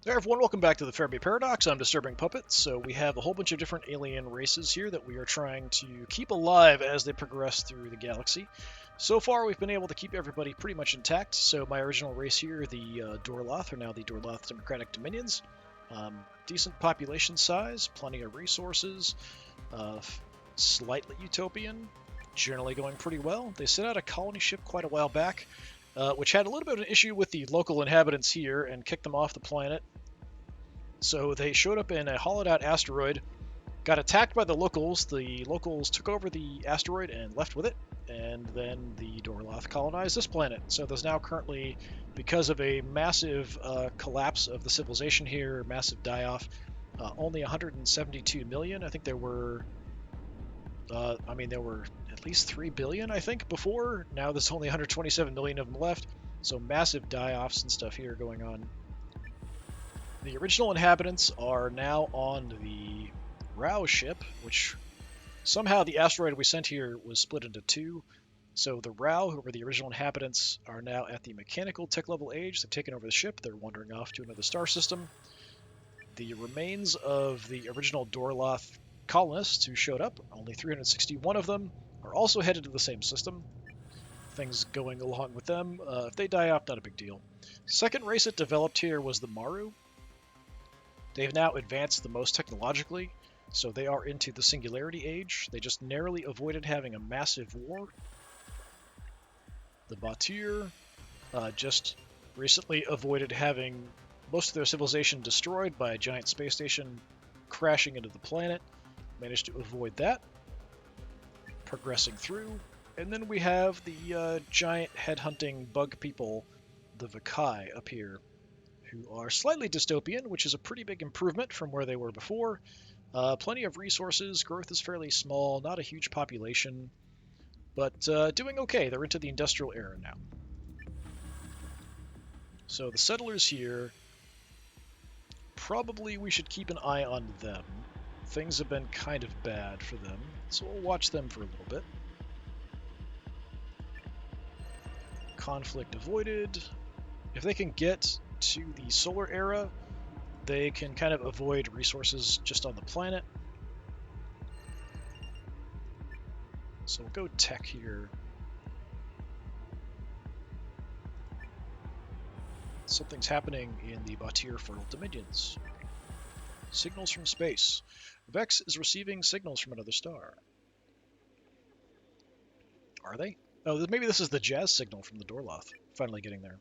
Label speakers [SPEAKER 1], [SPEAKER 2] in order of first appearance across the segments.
[SPEAKER 1] Hey everyone, welcome back to the Fermi Paradox. I'm DisturbingPuppet. So we have a whole bunch of different alien races here that we are trying to keep alive as they progress through the galaxy. So far, we've been able to keep everybody pretty much intact. So my original race here, the Dorloth, are now the Dorloth Democratic Dominions. Decent population size, plenty of resources, slightly utopian, generally going pretty well. They sent out a colony ship quite a while back, which had a little bit of an issue with the local inhabitants here and kicked them off the planet. So they showed up in a hollowed out asteroid, got attacked by the locals. The locals took over the asteroid and left with it, and then the Dorloth colonized this planet. So there's now currently, because of a massive collapse of the civilization here, massive die-off, only 172 million. I think there were, there were at least 3 billion, I think, before. Now there's only 127 million of them left. So massive die-offs and stuff here going on. The original inhabitants are now on the Rao ship, which somehow the asteroid we sent here was split into two. So the Rao, who were the original inhabitants, are now at the mechanical tech level age. They've taken over the ship. They're wandering off to another star system. The remains of the original Dorloth colonists who showed up, only 361 of them, are also headed to the same system. Things going along with them. If they die off, not a big deal. Second race that developed here was the Maru. They've now advanced the most technologically, so they are into the Singularity Age. They just narrowly avoided having a massive war. The Batir just recently avoided having most of their civilization destroyed by a giant space station crashing into the planet. Managed to avoid that. Progressing through. And then we have the giant headhunting bug people, the Vakai, up here, who are slightly dystopian, which is a pretty big improvement from where they were before. Plenty of resources, growth is fairly small, not a huge population, but doing okay. They're into the industrial era now. So the settlers here, probably we should keep an eye on them. Things have been kind of bad for them, so we'll watch them for a little bit. Conflict avoided. If they can get to the solar era, they can kind of avoid resources just on the planet. So we'll go tech here. Something's happening in the Batir Fertile Dominions. Signals from space. Vex is receiving signals from another star. Are they? Oh, maybe this is the jazz signal from the Dorloth. Finally getting there.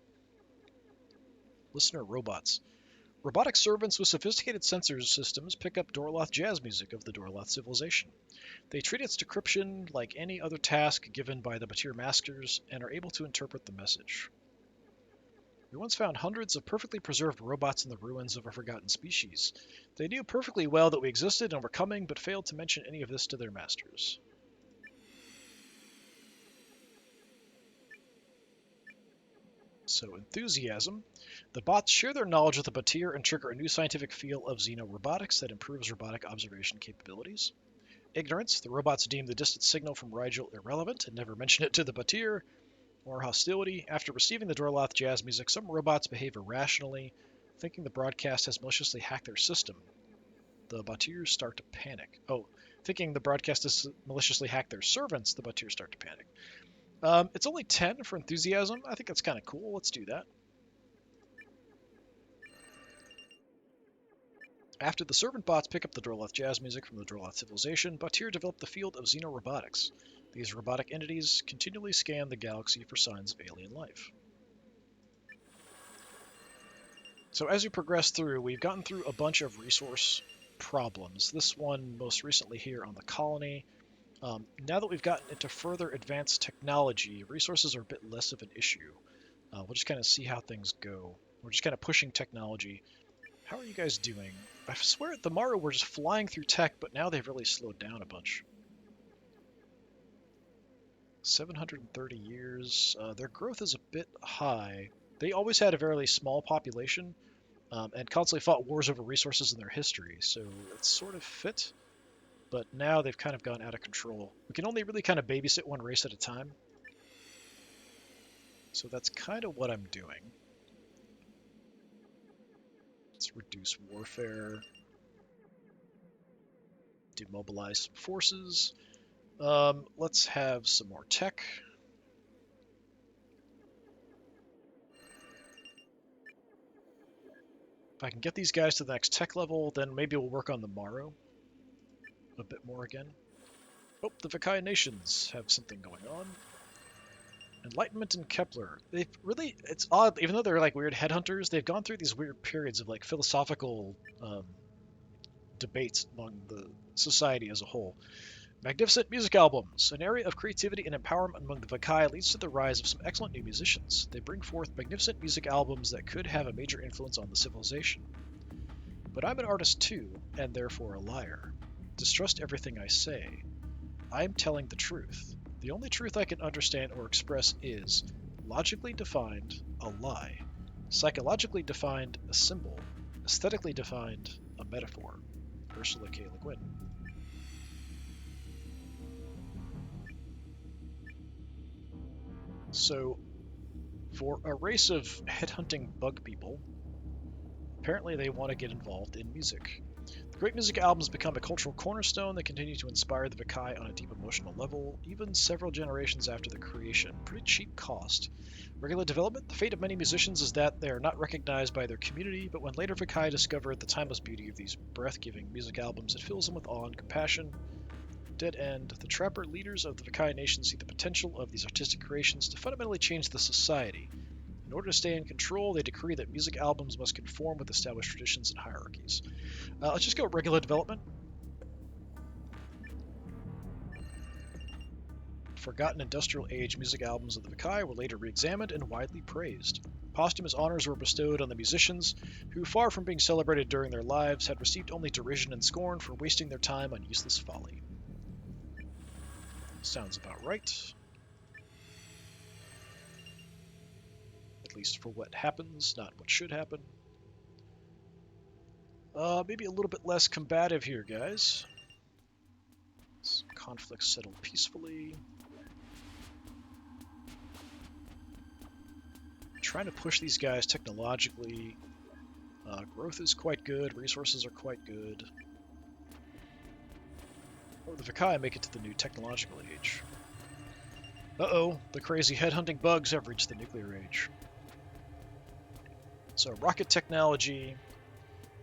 [SPEAKER 1] Listener robots. Robotic servants with sophisticated sensor systems pick up Dorloth jazz music of the Dorloth civilization. They treat its decryption like any other task given by the Batir masters and are able to interpret the message. We once found hundreds of perfectly preserved robots in the ruins of a forgotten species. They knew perfectly well that we existed and were coming, but failed to mention any of this to their masters. So, enthusiasm. The bots share their knowledge with the Batir and trigger a new scientific field of xenorobotics that improves robotic observation capabilities. Ignorance. The robots deem the distant signal from Rigel irrelevant and never mention it to the Batir. Or hostility. After receiving the Dorloth jazz music, some robots behave irrationally, thinking the broadcast has maliciously hacked their system. The Batirs start to panic. Thinking the broadcast has maliciously hacked their servants, the Batirs start to panic. It's only 10 for enthusiasm. I think that's kind of cool. Let's do that. After the servant bots pick up the Dorloth jazz music from the Dorloth civilization, Batir developed the field of xenorobotics. These robotic entities continually scan the galaxy for signs of alien life. So as we progress through, we've gotten through a bunch of resource problems. This one most recently here on the colony. Now that we've gotten into further advanced technology, resources are a bit less of an issue. We'll just kind of see how things go. We're just kind of pushing technology. How are you guys doing? I swear at the Maru were just flying through tech, but now they've really slowed down a bunch. 730 years. Their growth is a bit high. They always had a very small population and constantly fought wars over resources in their history, so it's sort of fit. But now they've kind of gone out of control. We can only really kind of babysit one race at a time. So that's kind of what I'm doing. Let's reduce warfare. Demobilize some forces. Let's have some more tech. If I can get these guys to the next tech level, then maybe we'll work on the Morrow a bit more again. Oh, the Vakai nations have something going on. Enlightenment and Kepler. They've really, it's odd, even though they're like weird headhunters, they've gone through these weird periods of like philosophical debates among the society as a whole. Magnificent music albums. An area of creativity and empowerment among the Vakai leads to the rise of some excellent new musicians. They bring forth magnificent music albums that could have a major influence on the civilization. But I'm an artist too, and therefore a liar. Distrust everything I say. I'm telling the truth. The only truth I can understand or express is, logically defined, a lie. Psychologically defined, a symbol. Aesthetically defined, a metaphor. Ursula K. Le Guin. So, for a race of headhunting bug people, apparently they want to get involved in music. The great music albums become a cultural cornerstone that continue to inspire the Vakai on a deep emotional level, even several generations after their creation. Pretty cheap cost. Regular development, the fate of many musicians is that they are not recognized by their community, but when later Vakai discover the timeless beauty of these breath-giving music albums, it fills them with awe and compassion. Dead End. The trapper leaders of the Vakai nation see the potential of these artistic creations to fundamentally change the society. In order to stay in control, they decree that music albums must conform with established traditions and hierarchies. Let's just go regular development. Forgotten industrial age music albums of the Vakai were later re-examined and widely praised. Posthumous honors were bestowed on the musicians, who, far from being celebrated during their lives, had received only derision and scorn for wasting their time on useless folly. Sounds about right. At least for what happens, not what should happen. Maybe a little bit less combative here, guys. Conflicts settle peacefully. Trying to push these guys technologically. Growth is quite good, resources are quite good. Or the Vakai make it to the new technological age. Uh-oh, the crazy headhunting bugs have reached the nuclear age. So rocket technology,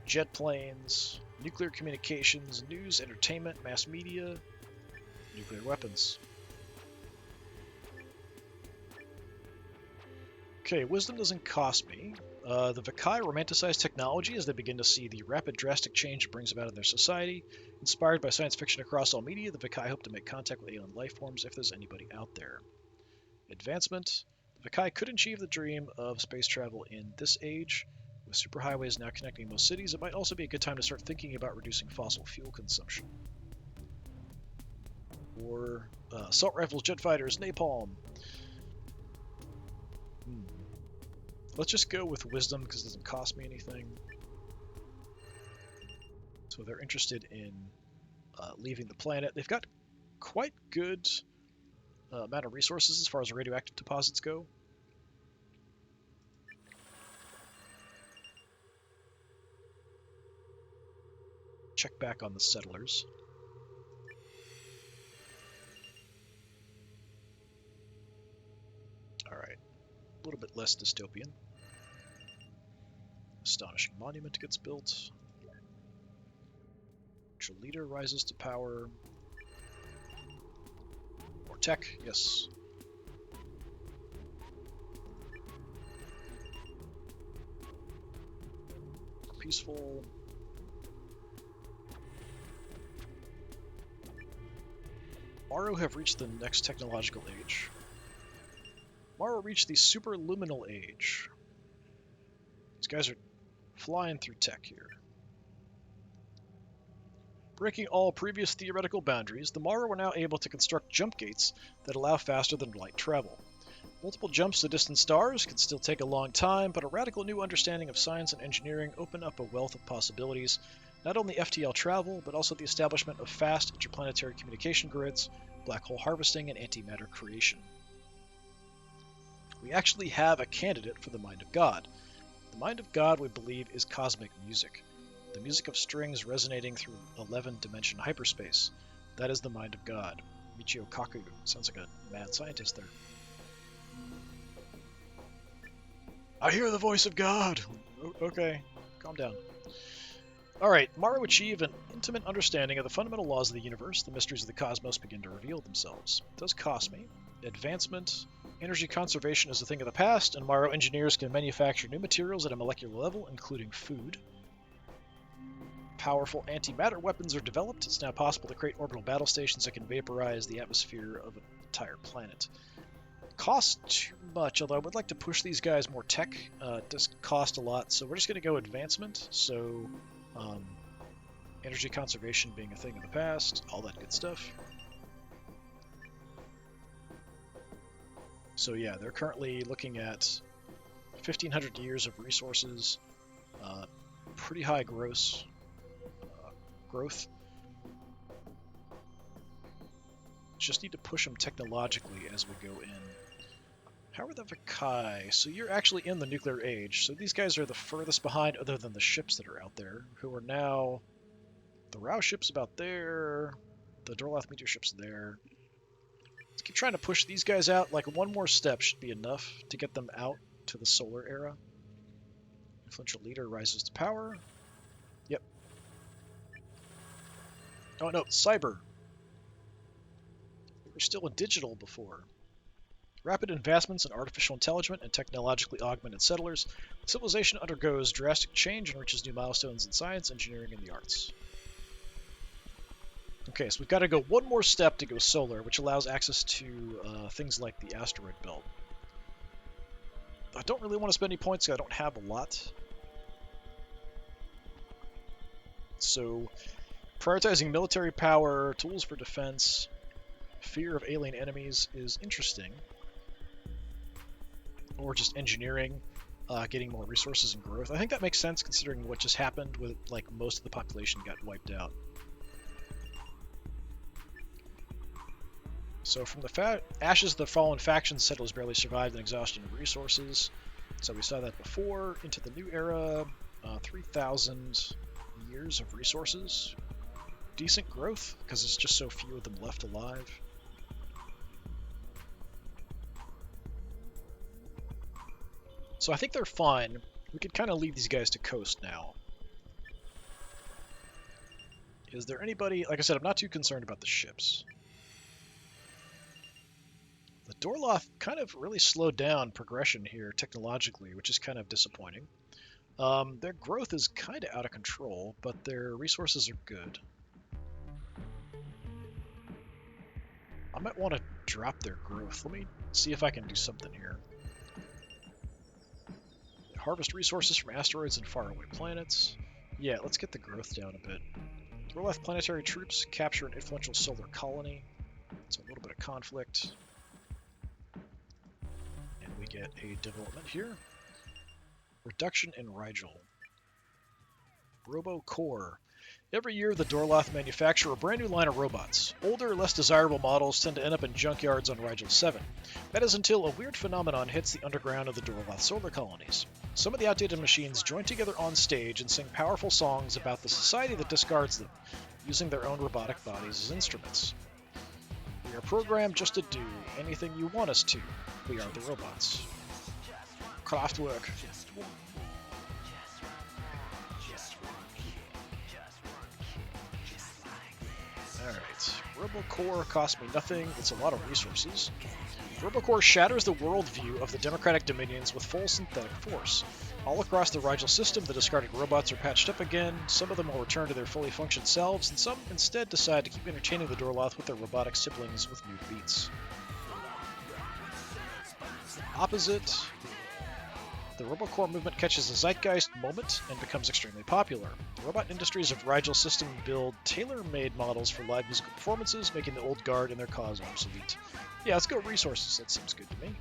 [SPEAKER 1] jet planes, nuclear communications, news, entertainment, mass media, nuclear weapons. Okay, wisdom doesn't cost me. The Vakai romanticize technology as they begin to see the rapid drastic change it brings about in their society. Inspired by science fiction across all media, the Vakai hope to make contact with alien life forms if there's anybody out there. Advancement. The Vakai could achieve the dream of space travel in this age. With superhighways now connecting most cities, it might also be a good time to start thinking about reducing fossil fuel consumption. Or assault rifles, jet fighters, napalm. Let's just go with wisdom because it doesn't cost me anything. So they're interested in leaving the planet. They've got quite good amount of resources as far as radioactive deposits go. Check back on the settlers. Alright, a little bit less dystopian. Astonishing monument gets built. Actual leader rises to power. More tech, yes. More peaceful. Morrow have reached the next technological age. Morrow reached the superluminal age. These guys are flying through tech here. Breaking all previous theoretical boundaries, the Morrow are now able to construct jump gates that allow faster than light travel. Multiple jumps to distant stars can still take a long time, but a radical new understanding of science and engineering open up a wealth of possibilities, not only FTL travel, but also the establishment of fast interplanetary communication grids, black hole harvesting, and antimatter creation. We actually have a candidate for the Mind of God. The mind of God, we believe, is cosmic music. The music of strings resonating through 11-dimension hyperspace. That is the mind of God. Michio Kaku. Sounds like a mad scientist there. I hear the voice of God! Okay, calm down. Alright, Maru achieve an intimate understanding of the fundamental laws of the universe. The mysteries of the cosmos begin to reveal themselves. It does cost me. Advancement. Energy conservation is a thing of the past, and Maru engineers can manufacture new materials at a molecular level, including food. Powerful antimatter weapons are developed. It's now possible to create orbital battle stations that can vaporize the atmosphere of an entire planet. Costs too much, although I would like to push these guys more tech. It does cost a lot, so we're just going to go advancement. So, energy conservation being a thing of the past, all that good stuff. So yeah, they're currently looking at 1,500 years of resources, pretty high growth. Just need to push them technologically as we go in. How are the Vakai? So you're actually in the nuclear age. So these guys are the furthest behind other than the ships that are out there, who are now... The Rao ship's about there. The Dorlath meteor ship's there. Let's keep trying to push these guys out. Like, one more step should be enough to get them out to the solar era. Influential leader rises to power. Yep. Oh no, cyber. We were still in digital before. Rapid advancements in artificial intelligence and technologically augmented settlers, civilization undergoes drastic change and reaches new milestones in science, engineering, and the arts. Okay, so we've got to go one more step to go solar, which allows access to things like the asteroid belt. I don't really want to spend any points, because I don't have a lot. So, prioritizing military power, tools for defense, fear of alien enemies is interesting. Or just engineering, getting more resources and growth. I think that makes sense considering what just happened with, like, most of the population got wiped out. So from the ashes of the fallen factions, settlers barely survived an exhaustion of resources. So we saw that before. Into the new era, 3,000 years of resources. Decent growth, because there's just so few of them left alive. So I think they're fine. We could kind of leave these guys to coast now. Is there anybody... Like I said, I'm not too concerned about the ships. The Dorloth kind of really slowed down progression here technologically, which is kind of disappointing. Their growth is kind of out of control, but their resources are good. I might want to drop their growth. Let me see if I can do something here. Harvest resources from asteroids and faraway planets. Yeah, let's get the growth down a bit. Dorlath planetary troops capture an influential solar colony. So a little bit of conflict. And we get a development here. Reduction in Rigel. Robo-Core. Every year, the Dorlath manufacture a brand new line of robots. Older, less desirable models tend to end up in junkyards on Rigel 7. That is until a weird phenomenon hits the underground of the Dorlath solar colonies. Some of the outdated machines join together on stage and sing powerful songs about the society that discards them, using their own robotic bodies as instruments. We are programmed just to do anything you want us to. We are the robots. Kraftwerk. Alright, Robocore cost me nothing, it's a lot of resources. Robocore shatters the worldview of the democratic dominions with full synthetic force. All across the Rigel system, the discarded robots are patched up again, some of them will return to their fully functioned selves, and some instead decide to keep entertaining the Dorlath with their robotic siblings with new beats. Opposite, the Robocore movement catches a zeitgeist moment and becomes extremely popular. The robot industries of Rigel system build tailor-made models for live musical performances, making the old guard and their cause obsolete. Yeah, let's go resources, that seems good to me.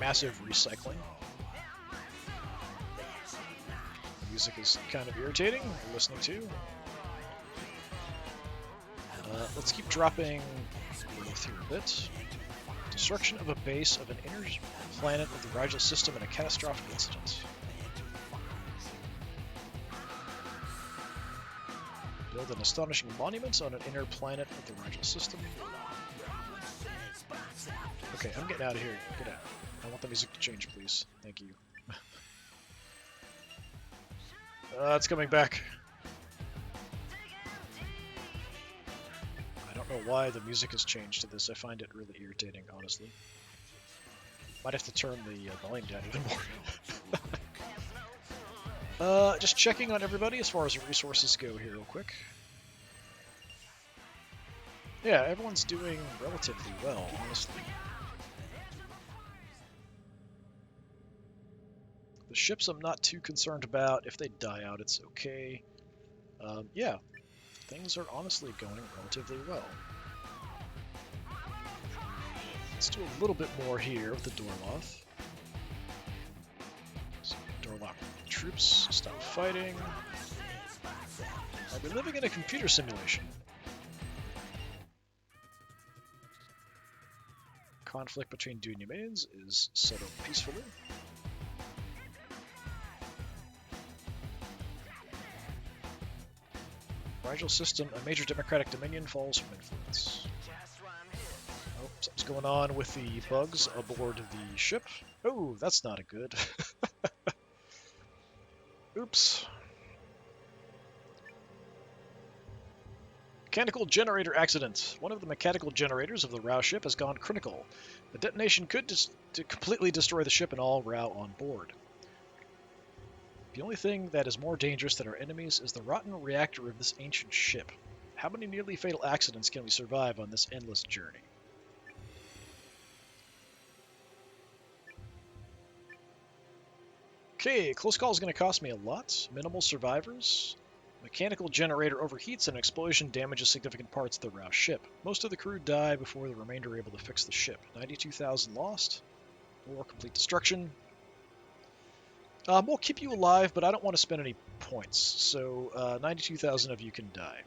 [SPEAKER 1] Massive recycling. The music is kind of irritating, we're listening to. Let's keep dropping growth here a bit. Destruction of a base of an inner planet of the Rigel system in a catastrophic incident. Build an astonishing monument on an inner planet of the Rigel system. Okay, I'm getting out of here. Get out. I want the music to change, please. Thank you. It's coming back. I don't know why the music has changed to this. I find it really irritating, honestly. Might have to turn the volume down even more. Just checking on everybody as far as resources go here real quick. Yeah, everyone's doing relatively well, honestly. The ships I'm not too concerned about. If they die out, it's okay. Yeah, things are honestly going relatively well. Let's do a little bit more here with the Dorloth. So, Dorloth troops, stop fighting. Are we living in a computer simulation? Conflict between two domains is settled peacefully. Rigel system, a major democratic dominion falls from influence. Oh, something's going on with the bugs aboard the ship. Oh, that's not a good. Oops. Mechanical generator accident. One of the mechanical generators of the Rao ship has gone critical. The detonation could completely destroy the ship and all Rao on board. The only thing that is more dangerous than our enemies is the rotten reactor of this ancient ship. How many nearly fatal accidents can we survive on this endless journey? Okay, close call is going to cost me a lot. Minimal survivors. Mechanical generator overheats and an explosion damages significant parts of the Rao ship. Most of the crew die before the remainder are able to fix the ship. 92,000 lost. Or complete destruction. We'll keep you alive, but I don't want to spend any points, so 92,000 of you can die.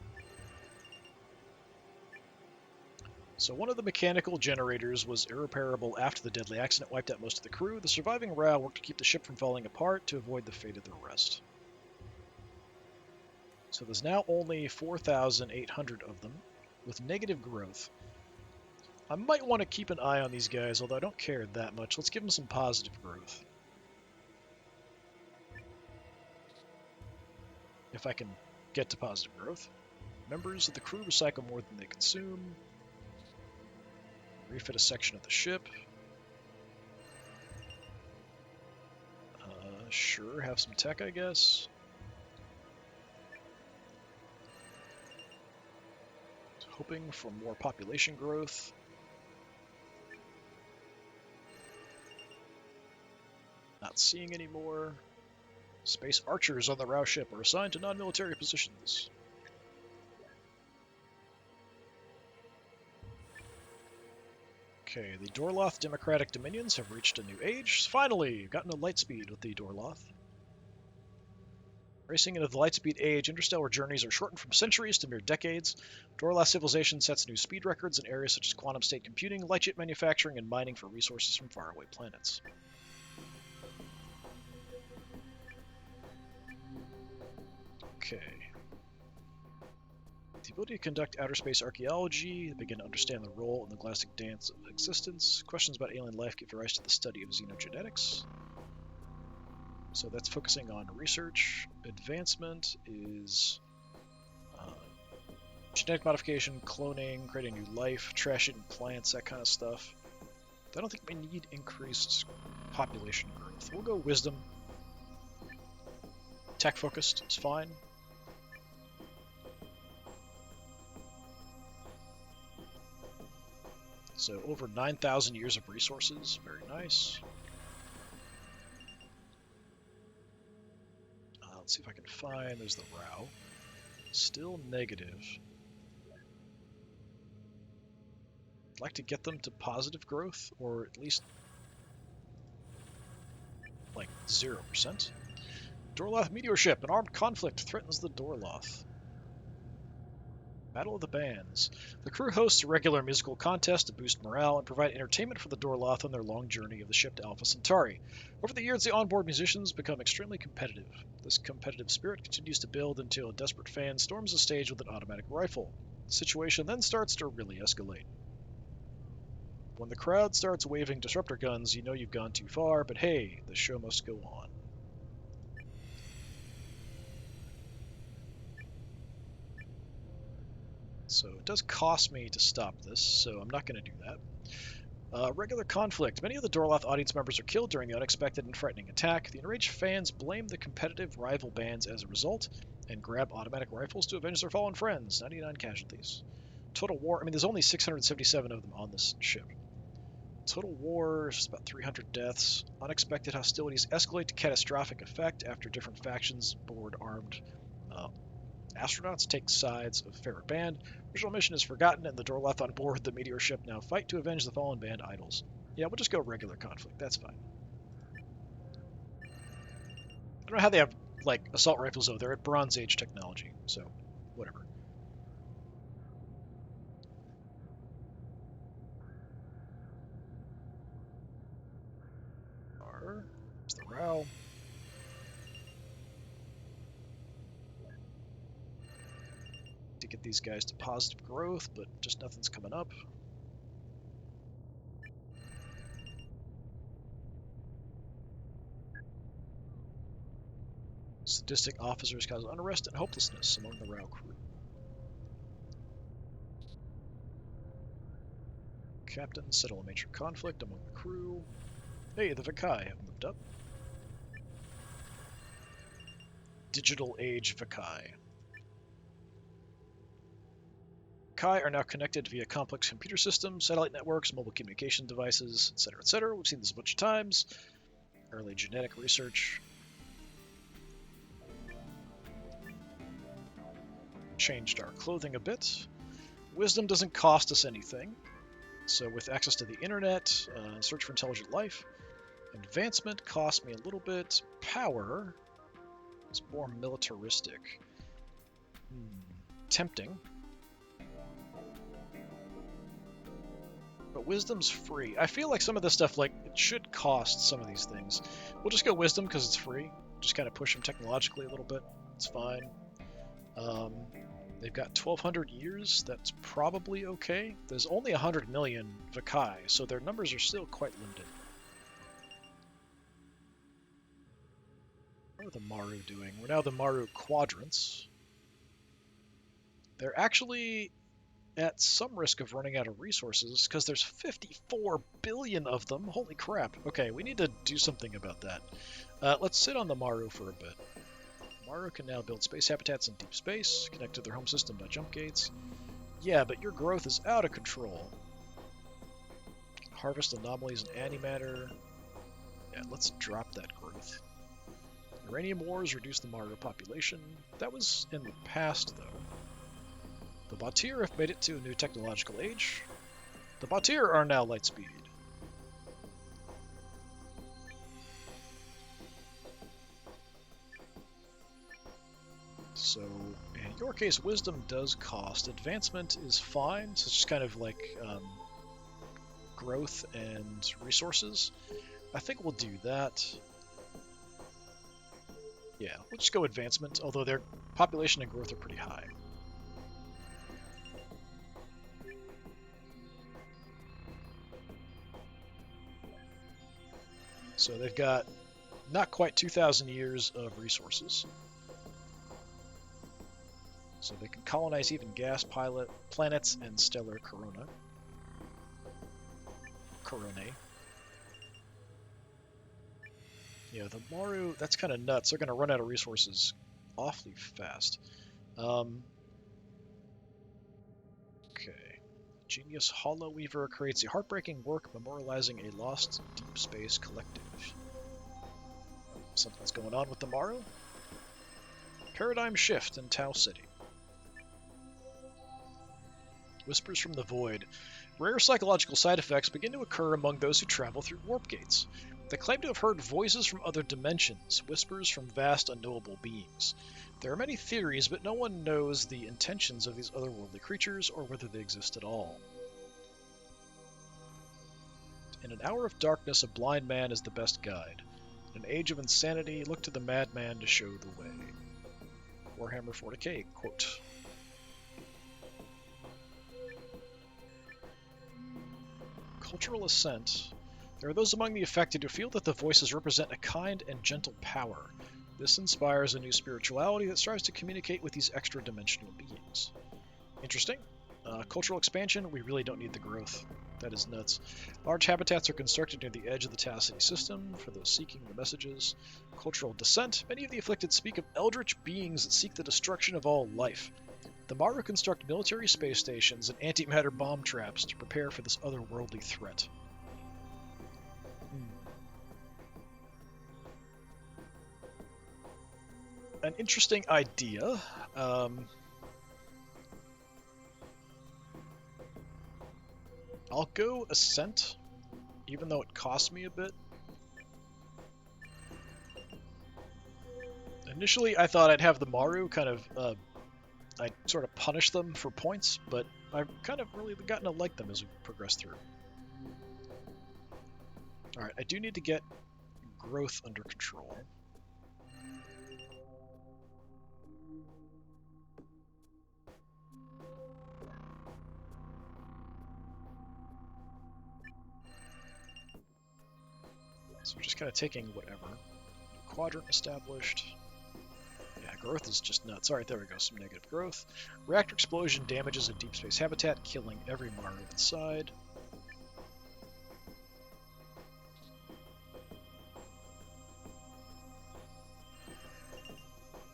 [SPEAKER 1] So one of the mechanical generators was irreparable after the deadly accident wiped out most of the crew. The surviving Rao worked to keep the ship from falling apart to avoid the fate of the rest. So there's now only 4,800 of them, with negative growth. I might want to keep an eye on these guys, although I don't care that much. Let's give them some positive growth. If I can get to positive growth. Members of the crew recycle more than they consume. Refit a section of the ship. Sure, have some tech, I guess. Hoping for more population growth. Not seeing any more. Space archers on the Rao ship are assigned to non-military positions. Okay, the Dorloth democratic dominions have reached a new age. Finally, gotten a light speed with the Dorloth. Racing into the lightspeed age, interstellar journeys are shortened from centuries to mere decades. Dorloth civilization sets new speed records in areas such as quantum state computing, light ship manufacturing, and mining for resources from faraway planets. Okay. The ability to conduct outer space archaeology, begin to understand the role in the galactic dance of existence. Questions about alien life give rise to the study of xenogenetics. So that's focusing on research. Advancement is genetic modification, cloning, creating new life, trash-eating plants, that kind of stuff. I don't think we need increased population growth. We'll go wisdom. Tech-focused is fine. So over 9,000 years of resources, very nice. Let's see if I can find, there's the Rao. Still negative. I'd like to get them to positive growth, or at least like 0%. Dorloth meteor ship, an armed conflict threatens the Dorloth. Battle of the Bands. The crew hosts a regular musical contest to boost morale and provide entertainment for the Dorloth on their long journey of the ship to Alpha Centauri. Over the years, the onboard musicians become extremely competitive. This competitive spirit continues to build until a desperate fan storms the stage with an automatic rifle. The situation then starts to really escalate. When the crowd starts waving disruptor guns, you know you've gone too far, but hey, the show must go on. So it does cost me to stop this, so I'm not going to do that. Regular conflict. Many of the Dorloth audience members are killed during the unexpected and frightening attack. The enraged fans blame the competitive rival bands as a result and grab automatic rifles to avenge their fallen friends. 99 casualties. Total war. I mean, there's only 677 of them on this ship. Total war is about 300 deaths. Unexpected hostilities escalate to catastrophic effect after different factions board armed astronauts take sides of favorite band. Original mission is forgotten, and the Dorloth on board the meteor ship now fight to avenge the fallen band idols. Yeah, we'll just go regular conflict. That's fine. I don't know how they have, like, assault rifles, though. They're at Bronze Age technology, so whatever. There's the row. To get these guys to positive growth, but just nothing's coming up. Sadistic officers cause unrest and hopelessness among the Rao crew. Captain, settle a major conflict among the crew. Hey, the Vakai have moved up. Digital Age Vakai. Vakai are now connected via complex computer systems, satellite networks, mobile communication devices, etc., etc. We've seen this a bunch of times. Early genetic research. Changed our clothing a bit. Wisdom doesn't cost us anything. So with access to the internet, search for intelligent life. Advancement cost me a little bit. Power is more militaristic. Tempting. But wisdom's free. I feel like some of this stuff, like, it should cost some of these things. We'll just go wisdom because it's free. Just kind of push them technologically a little bit. It's fine. They've got 1,200 years. That's probably okay. There's only 100 million Vakai, so their numbers are still quite limited. What are the Maru doing? We're now the Maru quadrants. They're actually at some risk of running out of resources because there's 54 billion of them. Holy crap. Okay, we need to do something about that. Let's sit on the Maru for a bit. Maru can now build space habitats in deep space, connect to their home system by jump gates. Yeah, but your growth is out of control. Harvest anomalies and antimatter. Yeah, let's drop that growth. Uranium wars reduce the Maru population. That was in the past, though. The Batir have made it to a new technological age. The Batir are now lightspeed. So, in your case, wisdom does cost. Advancement is fine, so it's just kind of like growth and resources. I think we'll do that. Yeah, we'll just go advancement, although their population and growth are pretty high. So they've got not quite 2,000 years of resources. So they can colonize even gas pilot planets and stellar coronae. Yeah, the Maru, that's kind of nuts. They're going to run out of resources awfully fast. Okay. Genius Hollow Weaver creates a heartbreaking work memorializing a lost deep space collective. Something's going on with the Maru. Paradigm shift in Tau City. Whispers from the Void. Rare psychological side effects begin to occur among those who travel through warp gates. They claim to have heard voices from other dimensions, whispers from vast unknowable beings. There are many theories, but no one knows the intentions of these otherworldly creatures or whether they exist at all. In an hour of darkness, a blind man is the best guide. In an age of insanity, look to the madman to show the way. Warhammer 40k quote. Cultural assent. There are those among the affected who feel that the voices represent a kind and gentle power. This inspires a new spirituality that strives to communicate with these extra-dimensional beings. Interesting. Cultural expansion, we really don't need the growth. That is nuts. Large habitats are constructed near the edge of the Tacity system for those seeking the messages. Cultural descent. Many of the afflicted speak of eldritch beings that seek the destruction of all life. The Maru construct military space stations and antimatter bomb traps to prepare for this otherworldly threat. An interesting idea. I'll go Ascent, even though it costs me a bit. Initially, I thought I'd have the Maru kind of, I'd sort of punish them for points, but I've kind of really gotten to like them as we progress through. Alright, I do need to get growth under control. So we're just kind of taking whatever. Quadrant established. Yeah, growth is just nuts. Alright, there we go, some negative growth. Reactor explosion damages a deep space habitat, killing every Maru inside.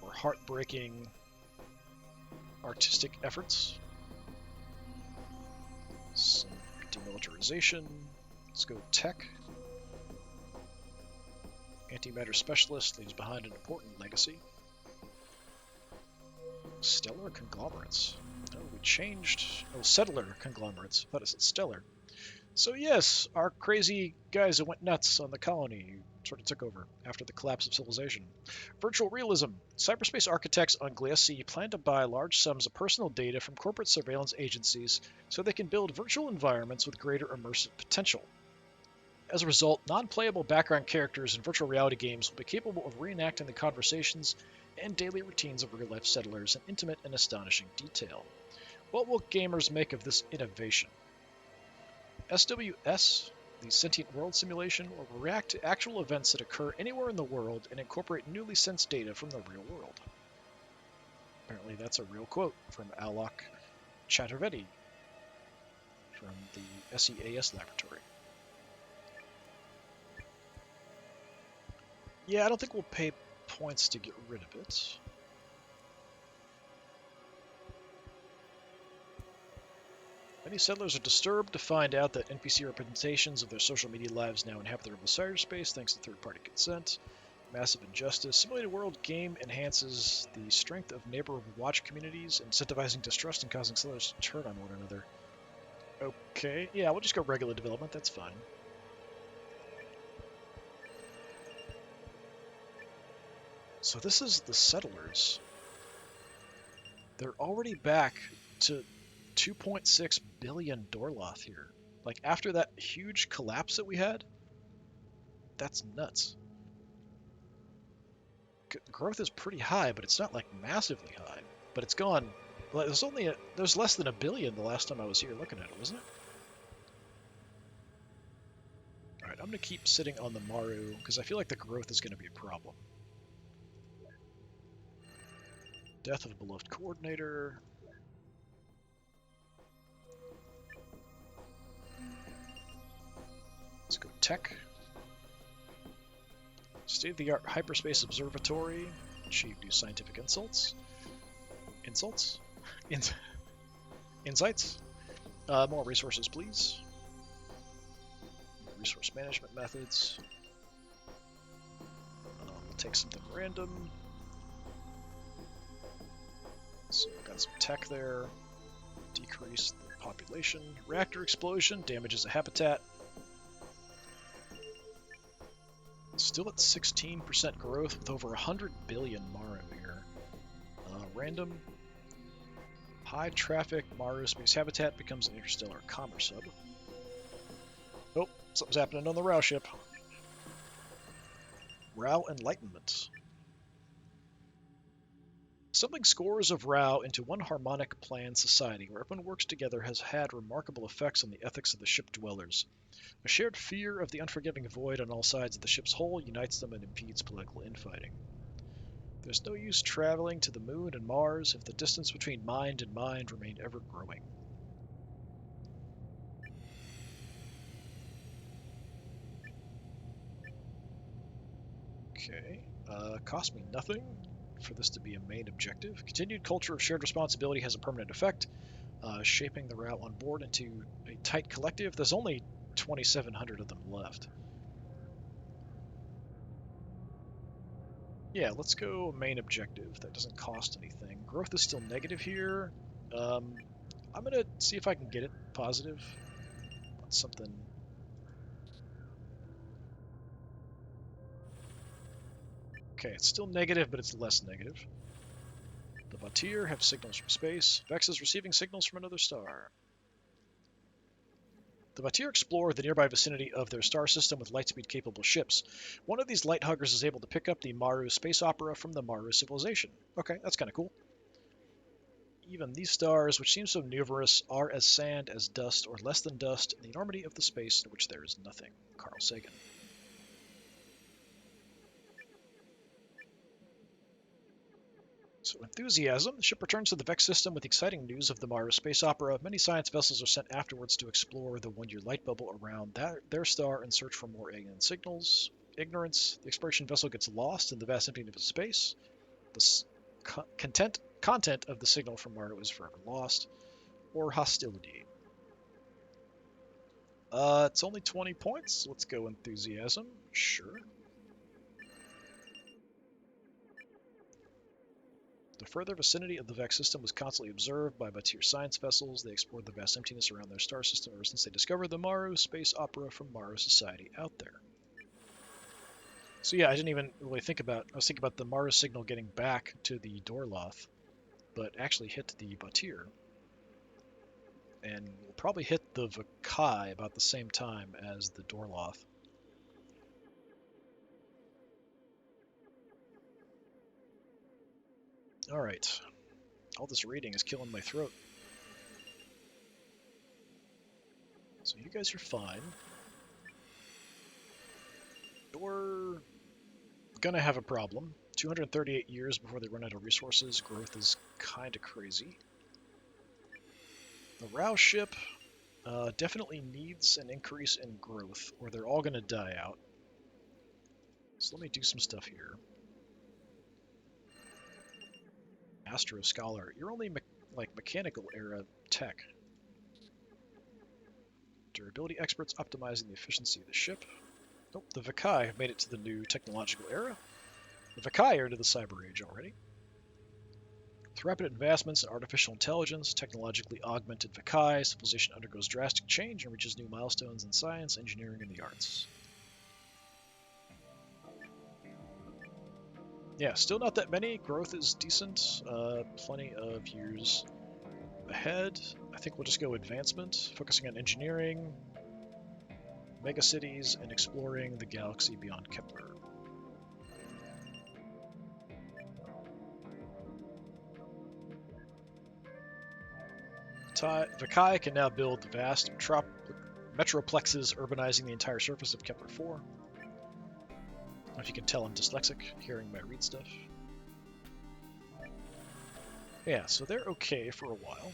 [SPEAKER 1] Or heartbreaking artistic efforts. Some demilitarization. Let's go tech. Antimatter specialist leaves behind an important legacy. Stellar conglomerates. Oh, we changed. Oh, settler conglomerates. I thought it said stellar. So yes, our crazy guys that went nuts on the colony sort of took over after the collapse of civilization. Virtual realism. Cyberspace architects on Glass C plan to buy large sums of personal data from corporate surveillance agencies so they can build virtual environments with greater immersive potential. As a result, non-playable background characters in virtual reality games will be capable of reenacting the conversations and daily routines of real-life settlers in intimate and astonishing detail. What will gamers make of this innovation? SWS, the Sentient World Simulation, will react to actual events that occur anywhere in the world and incorporate newly sensed data from the real world. Apparently that's a real quote from Alok Chaturvedi from the SEAS laboratory. Yeah, I don't think we'll pay points to get rid of it. Many settlers are disturbed to find out that NPC representations of their social media lives now inhabit their cyberspace thanks to third-party consent. Massive injustice. Simulated world game enhances the strength of neighborhood watch communities, incentivizing distrust and causing settlers to turn on one another. Okay, yeah, we'll just go regular development, that's fine. So this is the settlers. They're already back to 2.6 billion Dorloth here. Like, after that huge collapse that we had? That's nuts. Growth is pretty high, but it's not, like, massively high. But it's gone... Well, there's less than a billion the last time I was here looking at it, wasn't it? Alright, I'm going to keep sitting on the Maru, because I feel like the growth is going to be a problem. Death of a beloved coordinator. Let's go tech. State-of-the-art hyperspace observatory. Achieve new scientific insults. Insults? Insights? More resources, please. Resource management methods. We'll take something random. So we've got some tech there. Decrease the population. Reactor explosion damages a habitat. Still at 16% growth with over 100 billion Maru here. Random. High traffic Maru space habitat becomes an interstellar commerce hub. Oh, something's happening on the Rao ship. Rao Enlightenment. Assembling scores of Rao into one harmonic planned society where everyone works together has had remarkable effects on the ethics of the ship dwellers. A shared fear of the unforgiving void on all sides of the ship's hull unites them and impedes political infighting. There's no use traveling to the moon and Mars if the distance between mind and mind remained ever growing. Okay, cost me nothing for this to be a main objective. Continued culture of shared responsibility has a permanent effect, shaping the route on board into a tight collective. There's only 2,700 of them left. Yeah, let's go main objective. That doesn't cost anything. Growth is still negative here. I'm going to see if I can get it positive. That's something. Okay, it's still negative, but it's less negative. The Batir have signals from space. Vex is receiving signals from another star. The Batir explore the nearby vicinity of their star system with lightspeed-capable ships. One of these light huggers is able to pick up the Maru space opera from the Maru civilization. Okay, that's kind of cool. Even these stars, which seem so numerous, are as sand, as dust, or less than dust, in the enormity of the space in which there is nothing. Carl Sagan. So, enthusiasm. The ship returns to the Vex system with exciting news of the Maru space opera. Many science vessels are sent afterwards to explore the one-year light bubble around their star and search for more alien signals. Ignorance. The exploration vessel gets lost in the vast emptiness of space. The content of the signal from Maru is forever lost. Or hostility. It's only 20 points. Let's go enthusiasm. Sure. The further vicinity of the Vex system was constantly observed by Batir science vessels. They explored the vast emptiness around their star system ever since they discovered the Maru space opera from Maru society out there. So yeah, I didn't even really think about. I was thinking about the Maru signal getting back to the Dorloth, but actually hit the Batir, and will probably hit the Vakai about the same time as the Dorloth. All right, all this reading is killing my throat. So you guys are fine. You're gonna have a problem. 238 years before they run out of resources. Growth is kind of crazy. The Rao ship definitely needs an increase in growth, or they're all gonna die out. So let me do some stuff here. Astro Scholar, you're only mechanical era tech. Durability experts optimizing the efficiency of the ship. Nope, the Vakai have made it to the new technological era. The Vakai are into the cyber age already. With rapid advancements in artificial intelligence, technologically augmented Vakai, civilization undergoes drastic change and reaches new milestones in science, engineering, and the arts. Yeah, still not that many. Growth is decent. Plenty of years ahead. I think we'll just go advancement, focusing on engineering, megacities, and exploring the galaxy beyond Kepler. Vakai can now build vast metroplexes urbanizing the entire surface of Kepler 4. I don't know if you can tell I'm dyslexic hearing my read stuff. Yeah, so they're okay for a while.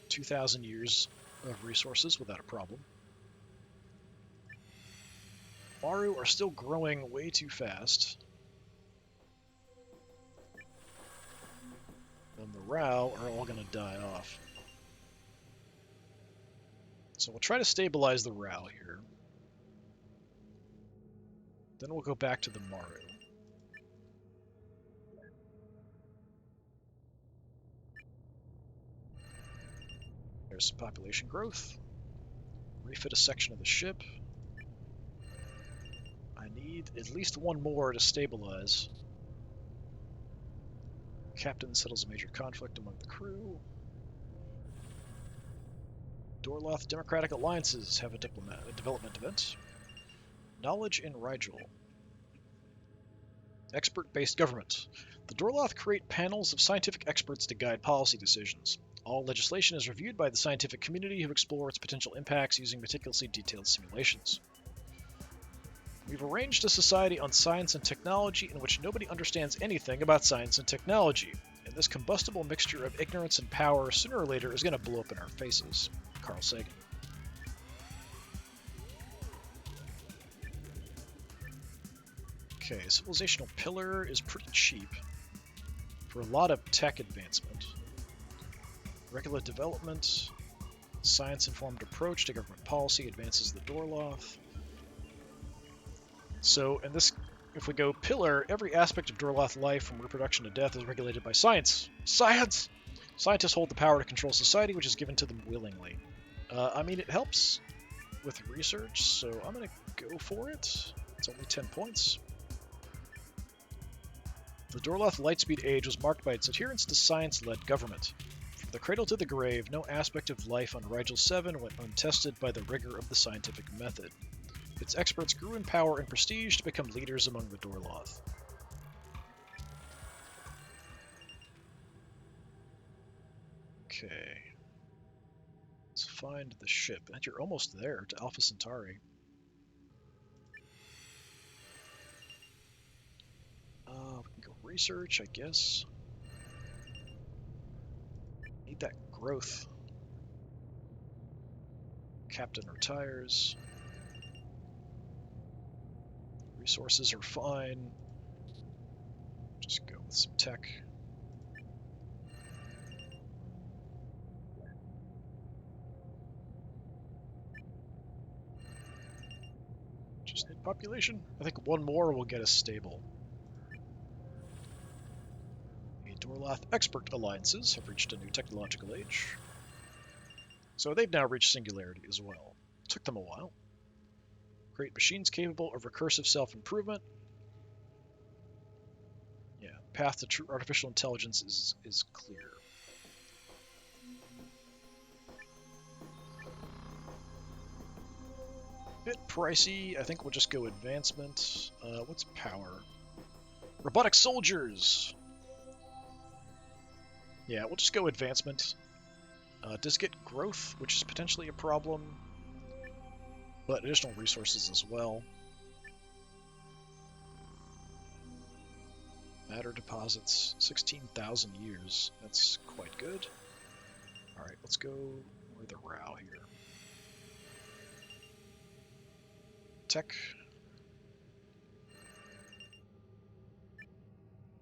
[SPEAKER 1] 2,000 years of resources without a problem. Maru are still growing way too fast. And the Rao are all going to die off. So we'll try to stabilize the Rao here. Then we'll go back to the Maru. There's some population growth. Refit a section of the ship. I need need at least one more to stabilize. Captain settles a major conflict among the crew. Dorloth Democratic Alliances have a development event. Knowledge in Rigel. Expert-based government. The Dorloth create panels of scientific experts to guide policy decisions. All legislation is reviewed by the scientific community who explore its potential impacts using meticulously detailed simulations. We've arranged a society on science and technology in which nobody understands anything about science and technology, and this combustible mixture of ignorance and power sooner or later is going to blow up in our faces. Carl Sagan. Okay, civilizational pillar is pretty cheap for a lot of tech advancement. Regular development, science-informed approach to government policy advances the Dorloth. So, in this, if we go pillar, every aspect of Dorloth life, from reproduction to death, is regulated by science. Science! Scientists hold the power to control society, which is given to them willingly. I mean, it helps with research, so I'm going to go for it. It's only 10 points. The Dorloth Lightspeed Age was marked by its adherence to science-led government. From the cradle to the grave, no aspect of life on Rigel 7 went untested by the rigor of the scientific method. Its experts grew in power and prestige to become leaders among the Dorloth. Okay. Let's find the ship. And you're almost there to Alpha Centauri. We can go research, I guess. Need that growth. Captain retires. Resources are fine. Just go with some tech. Just need population. I think one more will get us stable. Dorloth expert alliances have reached a new technological age. So they've now reached singularity as well. Took them a while. Create machines capable of recursive self-improvement. Yeah, path to true artificial intelligence is clear. Bit pricey. I think we'll just go advancement. What's power? Robotic soldiers! Yeah, we'll just go advancement. Does get growth, which is potentially a problem, but additional resources as well. Matter deposits, 16,000 years. That's quite good. Alright, let's go with the Rao here. Tech.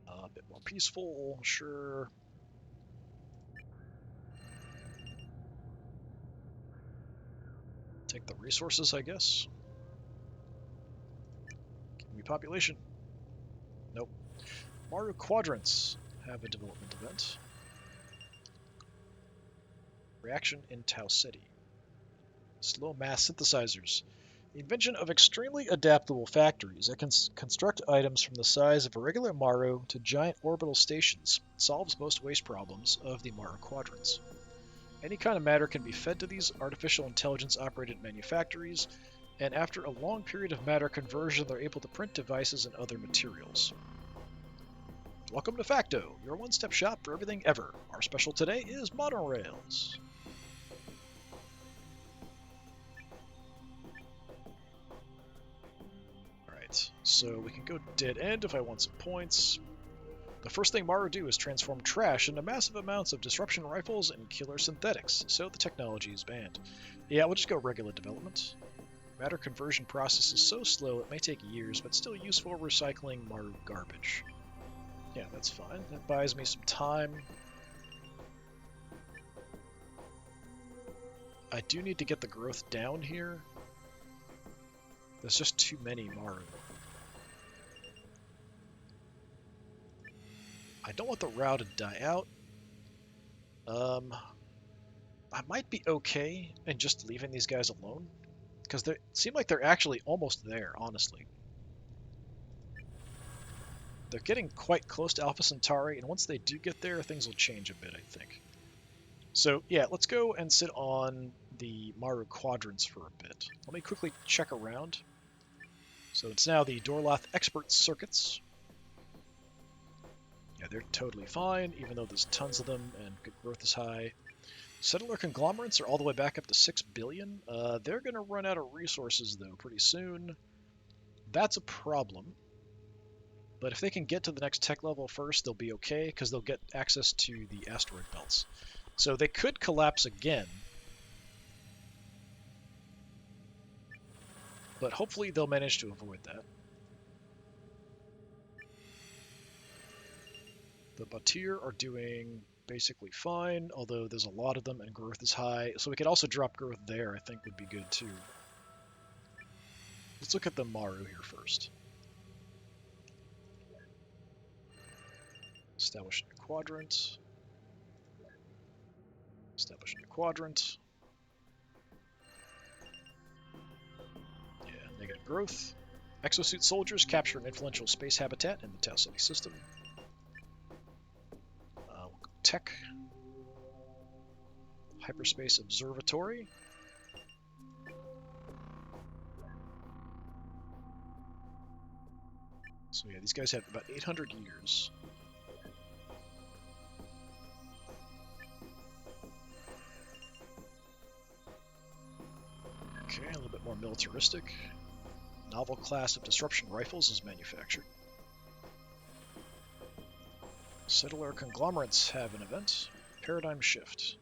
[SPEAKER 1] A bit more peaceful, sure. Take the resources, I guess. Give me population. Nope. Maru Quadrants have a development event. Reaction in Tau City. Slow mass synthesizers. The invention of extremely adaptable factories that can construct items from the size of a regular Maru to giant orbital stations solves most waste problems of the Maru Quadrants. Any kind of matter can be fed to these artificial intelligence-operated manufactories, and after a long period of matter conversion, they're able to print devices and other materials. Welcome to Facto, your one-step shop for everything ever. Our special today is monorails. Alright, so we can go dead end if I want some points. The first thing Maru do is transform trash into massive amounts of disruption rifles and killer synthetics, so the technology is banned. Yeah, we'll just go regular development. Matter conversion process is so slow it may take years, but still useful recycling Maru garbage. Yeah, that's fine. That buys me some time. I do need to get the growth down here. There's just too many Maru. I don't want the Rao to die out. I might be okay in just leaving these guys alone, because they seem like they're actually almost there, honestly. They're getting quite close to Alpha Centauri, and once they do get there, things will change a bit, I think. So yeah, let's go and sit on the Maru quadrants for a bit. Let me quickly check around. So it's now the Dorlath expert circuits. Yeah, they're totally fine, even though there's tons of them and good growth is high. Settler conglomerates are all the way back up to 6 billion. They're going to run out of resources, though, pretty soon. That's a problem. But if they can get to the next tech level first, they'll be okay, because they'll get access to the asteroid belts. So they could collapse again. But hopefully they'll manage to avoid that. The Batir are doing basically fine, although there's a lot of them and growth is high. So we could also drop growth there, I think would be good too. Let's look at the Maru here first. Establish a new quadrant. Establish a new quadrant. Yeah, negative growth. Exosuit soldiers capture an influential space habitat in the Tau Ceti system. We'll go tech. Hyperspace observatory. So yeah, these guys have about 800 years. Okay, a little bit more militaristic. Novel class of disruption rifles is manufactured. Settler conglomerates have an event. Paradigm shift.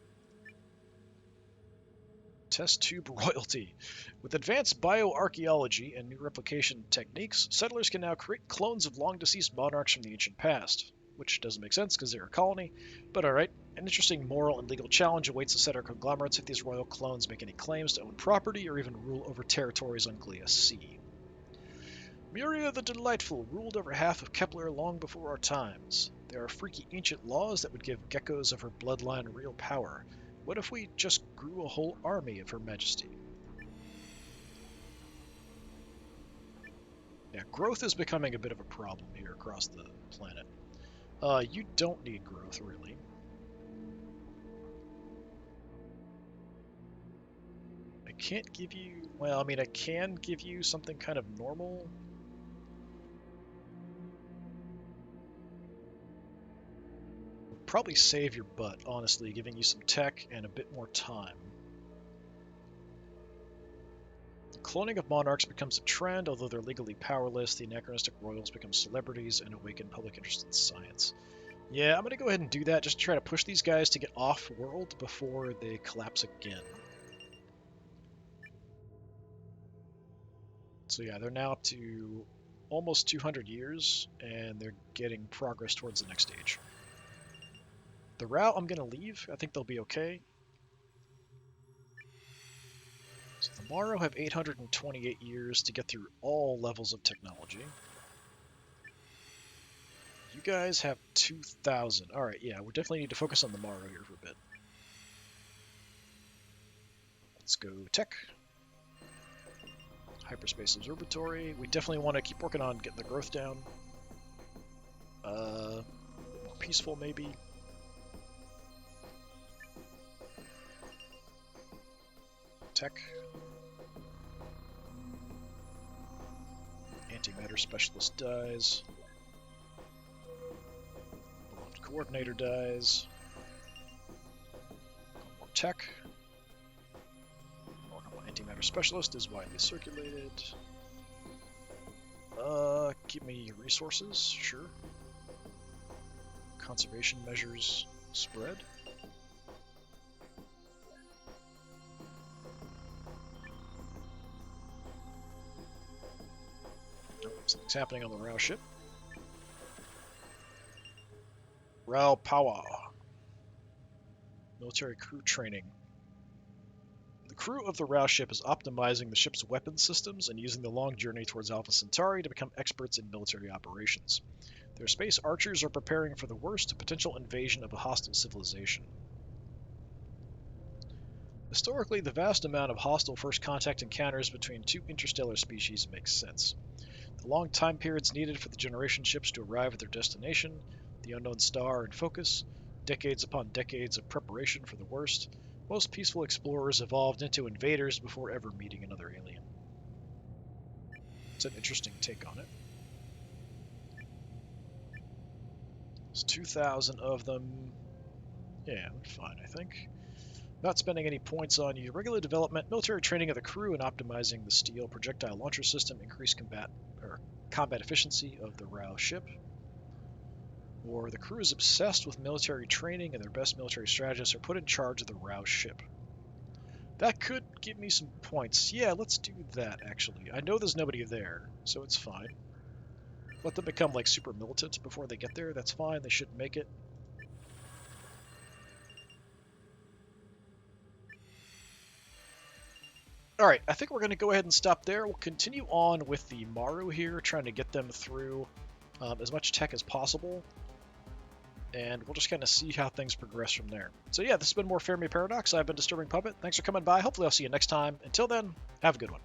[SPEAKER 1] Test tube royalty. With advanced bioarchaeology and new replication techniques, settlers can now create clones of long-deceased monarchs from the ancient past. Which doesn't make sense because they're a colony, but alright. An interesting moral and legal challenge awaits the settler conglomerates if these royal clones make any claims to own property or even rule over territories on Glea C. Muria the Delightful ruled over half of Kepler long before our times. There are freaky ancient laws that would give geckos of her bloodline real power. What if we just grew a whole army of Her Majesty? Yeah, growth is becoming a bit of a problem here across the planet. You don't need growth, really. I can't give you... Well, I mean, I can give you something kind of normal. Would probably save your butt, honestly, giving you some tech and a bit more time. The cloning of monarchs becomes a trend, although they're legally powerless. The anachronistic royals become celebrities and awaken public interest in science. Yeah, I'm going to go ahead and do that, just to try to push these guys to get off-world before they collapse again. So yeah, they're now up to almost 200 years, and they're getting progress towards the next stage. The route I'm going to leave. I think they'll be okay. So the Morrow have 828 years to get through all levels of technology. You guys have 2,000. Alright, yeah, we definitely need to focus on the Morrow here for a bit. Let's go tech. Hyperspace Observatory. We definitely want to keep working on getting the growth down. More peaceful, maybe. Tech. Antimatter Specialist dies. Beloved Coordinator dies. More tech. Antimatter Specialist is widely circulated. Keep me resources, sure. Conservation measures spread. Oh, something's happening on the Rao ship. Rao Power. Military crew training. The crew of the Rao ship is optimizing the ship's weapon systems and using the long journey towards Alpha Centauri to become experts in military operations. Their space archers are preparing for the worst potential invasion of a hostile civilization. Historically, the vast amount of hostile first contact encounters between two interstellar species makes sense. The The long time periods needed for the generation ships to arrive at their destination, the unknown star in focus, decades upon decades of preparation for the worst. Most peaceful explorers evolved into invaders before ever meeting another alien. It's an interesting take on it. There's 2,000 of them. Yeah, fine, I think. Not spending any points on you. Regular development, military training of the crew, and optimizing the steel projectile launcher system increase combat efficiency of the RAW ship. Or the crew is obsessed with military training and their best military strategists are put in charge of the RAW ship. That could give me some points. Yeah, let's do that, actually. I know there's nobody there, so it's fine. Let them become, like, super militant before they get there. That's fine. They should make it. Alright, I think we're going to go ahead and stop there. We'll continue on with the Maru here, trying to get them through as much tech as possible. And we'll just kind of see how things progress from there. So yeah, this has been more Fermi Paradox. I've been Disturbing Puppet. Thanks for coming by. Hopefully I'll see you next time. Until then, have a good one.